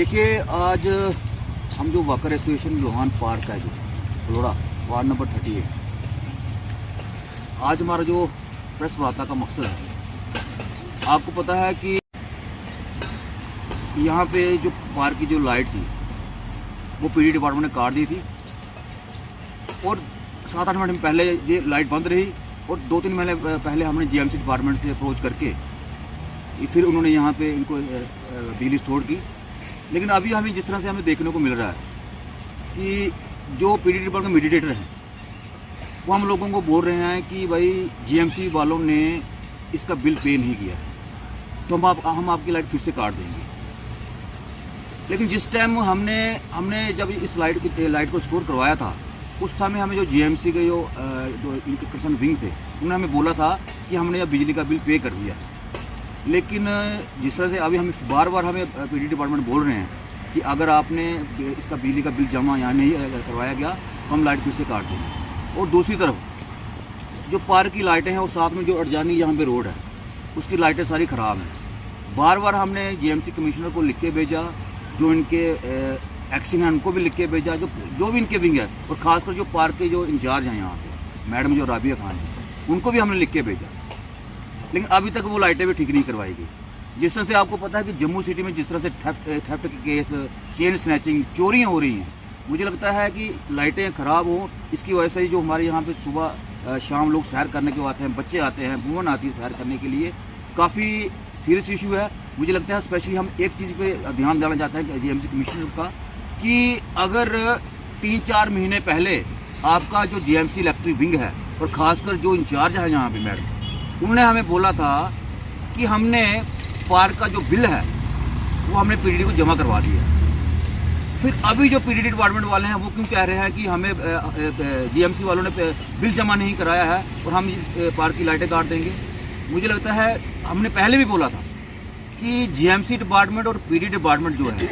देखिए, आज हम जो वाकर एसोसिएशन लोहान पार्क है, जो फलोड़ा वार्ड नंबर 38, आज हमारा जो प्रेस वार्ता का मकसद है, आपको पता है कि यहाँ पे जो पार्क की जो लाइट थी वो पीडी डिपार्टमेंट ने काट दी थी और 7-8 मिनट पहले ये लाइट बंद रही और 2-3 महीने पहले हमने जीएमसी डिपार्टमेंट से अप्रोच करके फिर उन्होंने यहाँ पे इनको बिजली स्टोर की। लेकिन अभी हमें जिस तरह से हमें देखने को मिल रहा है कि जो पीडी डिपार्टमेंट के मीडिएटर हैं वो हम लोगों को बोल रहे हैं कि भाई जीएमसी वालों ने इसका बिल पे नहीं किया है तो हम आपकी लाइट फिर से काट देंगे। लेकिन जिस टाइम हमने जब इस लाइट को स्टोर करवाया था उस समय हमें जो जीएमसी के जो कंसर्न विंग थे उन्होंने हमें बोला था कि हमने यह बिजली का बिल पे कर दिया है। लेकिन जिस तरह से अभी हमें बार बार हमें पीडी डिपार्टमेंट बोल रहे हैं कि अगर आपने इसका बिजली का बिल जमा यहाँ नहीं करवाया गया तो हम लाइट फिर से काट देंगे। और दूसरी तरफ जो पार्क की लाइटें हैं और साथ में जो अड़जानी यहाँ पे रोड है उसकी लाइटें सारी ख़राब हैं। बार बार हमने जीएमसी कमिश्नर को लिख के भेजा, जो इनके एक्शन है उनको भी लिख के भेजा, जो भी इनके विंग है, और ख़ासकर जो पार्क के जो इंचार्ज हैं यहाँ पे मैडम जो राबिया खान जी, उनको भी हमने लिख के भेजा। लेकिन अभी तक वो लाइटें भी ठीक नहीं करवाई गई। जिस तरह से आपको पता है कि जम्मू सिटी में जिस तरह से थेफ्ट के केस, चेन स्नैचिंग, चोरियाँ हो रही हैं, मुझे लगता है कि लाइटें ख़राब हों इसकी वजह से जो हमारे यहाँ पे सुबह शाम लोग सैर करने के आते हैं, बच्चे आते हैं, वुमन आती है सैर करने के लिए, काफ़ी सीरियस इशू है। मुझे लगता है स्पेशली हम एक चीज़ पे ध्यान देना चाहते हैं जीएमसी कमिश्नर का कि अगर 3-4 महीने पहले आपका जो जीएमसी इलेक्ट्रिक विंग है और ख़ासकर जो इंचार्ज है यहाँ पे मैडम, उन्होंने हमें बोला था कि हमने पार्क का जो बिल है वो हमने पीडीडी को जमा करवा दिया। फिर अभी जो पीडीडी डिपार्टमेंट वाले हैं वो क्यों कह रहे हैं कि हमें जीएमसी वालों ने बिल जमा नहीं कराया है और हम पार्क की लाइटें काट देंगे। मुझे लगता है हमने पहले भी बोला था कि जीएमसी डिपार्टमेंट और पीडी डिपार्टमेंट जो है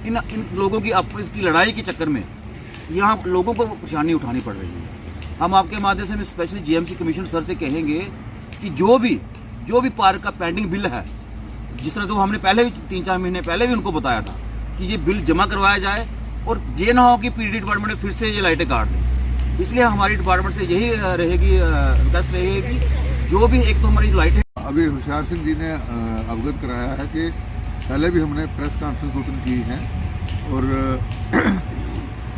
इन लोगों की आपस की लड़ाई के चक्कर में यहाँ लोगों को परेशानी उठानी पड़ रही है। हम आपके माध्यम से स्पेशली जीएमसी कमिश्नर सर से कहेंगे कि जो भी पार्क का पेंडिंग बिल है, जिस तरह से हमने पहले भी 3-4 महीने पहले भी उनको बताया था कि ये बिल जमा करवाया जाए और ये ना हो कि पीडी डिपार्टमेंट फिर से ये लाइटें काट दें। इसलिए हमारी डिपार्टमेंट से यही रहेगी, रिक्वेस्ट रहेगी कि जो भी एक तो हमारी लाइटें। अभी होशियार सिंह जी ने अवगत कराया है कि पहले भी हमने प्रेस कॉन्फ्रेंस ओपन की है और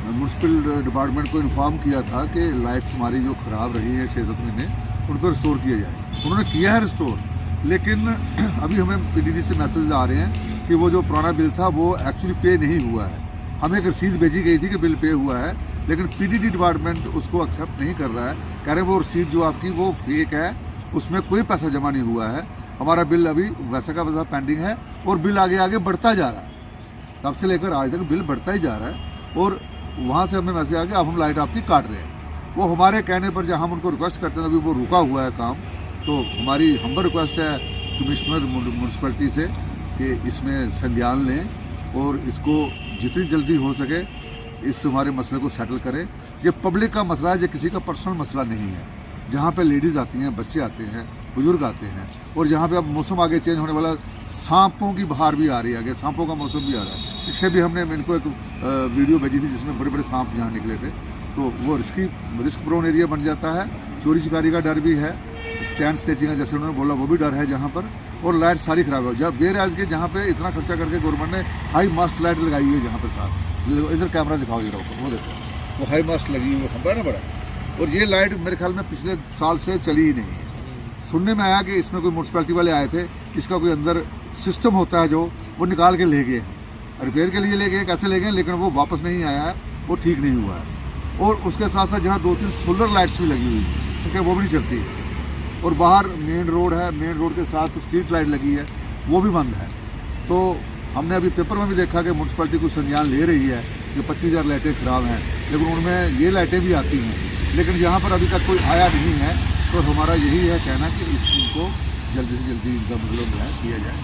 म्यूनसिपल डिपार्टमेंट को इन्फॉर्म किया था कि लाइट्स हमारी जो ख़राब रही है 6-7 महीने उनको रिस्टोर किया जाए। उन्होंने किया है रिस्टोर, लेकिन अभी हमें पीडीडी से मैसेज आ रहे हैं कि वो जो पुराना बिल था वो एक्चुअली पे नहीं हुआ है। हमें एक रसीद भेजी गई थी कि बिल पे हुआ है, लेकिन पीडीडी डिपार्टमेंट उसको एक्सेप्ट नहीं कर रहा है। कह रहे हैं वो रसीद जो आपकी वो फेक है, उसमें कोई पैसा जमा नहीं हुआ है, हमारा बिल अभी वैसा का वैसा पेंडिंग है और बिल आगे आगे बढ़ता जा रहा है। तब से लेकर आज तक बिल बढ़ता ही जा रहा है और वहाँ से हमें मैसेज आ गया अब हम लाइट आपकी काट रहे हैं। वो हमारे कहने पर जहाँ हम उनको रिक्वेस्ट करते हैं अभी वो रुका हुआ है काम। तो हमारी हम्बल रिक्वेस्ट है कमिश्नर म्यूनसिपैलिटी से कि इसमें संज्ञान लें और इसको जितनी जल्दी हो सके इस हमारे मसले को सेटल करें। ये पब्लिक का मसला है, ये किसी का पर्सनल मसला नहीं है। जहाँ पे लेडीज़ आती हैं, बच्चे आते हैं, बुजुर्ग आते हैं और जहाँ पे अब मौसम आगे चेंज होने वाला, सांपों की बहार भी आ रही है, आगे सांपों का मौसम भी आ रहा है। इससे भी हमने इनको एक वीडियो भेजी थी जिसमें बड़े बड़े सांप यहाँ निकले थे, तो वो रिस्क प्रोन एरिया बन जाता है। चोरी चकारी का डर भी है, चैन स्टेचिंग जैसे उन्होंने बोला वो भी डर है जहाँ पर, और लाइट सारी खराब है। जब बेर आज के जहाँ पे इतना खर्चा करके गवर्नमेंट ने हाई मास्ट लाइट लगाई हुई है जहाँ पर साथ, इधर कैमरा दिखाओ जरा ऊपर, वो देखो वो हाई मास्ट लगी हुई है, बड़ा बड़ा। और ये लाइट मेरे ख्याल में पिछले साल से चली ही नहीं है। सुनने में आया कि इसमें कोई म्यूनसिपैलिटी वाले आए थे, इसका कोई अंदर सिस्टम होता है जो वो निकाल के ले गए हैं, रिपेयर के लिए ले गए, कैसे ले गए, लेकिन वो वापस नहीं आया है, वो ठीक नहीं हुआ है। और उसके साथ साथ जहाँ 2-3 सोलर लाइट्स भी लगी हुई है क्योंकि वो भी नहीं चलती है। और बाहर मेन रोड है, मेन रोड के साथ स्ट्रीट लाइट लगी है, वो भी बंद है। तो हमने अभी पेपर में भी देखा कि म्यूनसिपैलिटी को संज्ञान ले रही है कि 25,000 लाइटें खराब हैं, लेकिन उनमें ये लाइटें भी आती हैं। लेकिन यहाँ पर अभी तक कोई आया नहीं है, तो हमारा यही है कहना कि इसको जल्दी से जल्दी इनका मतलब किया जाए।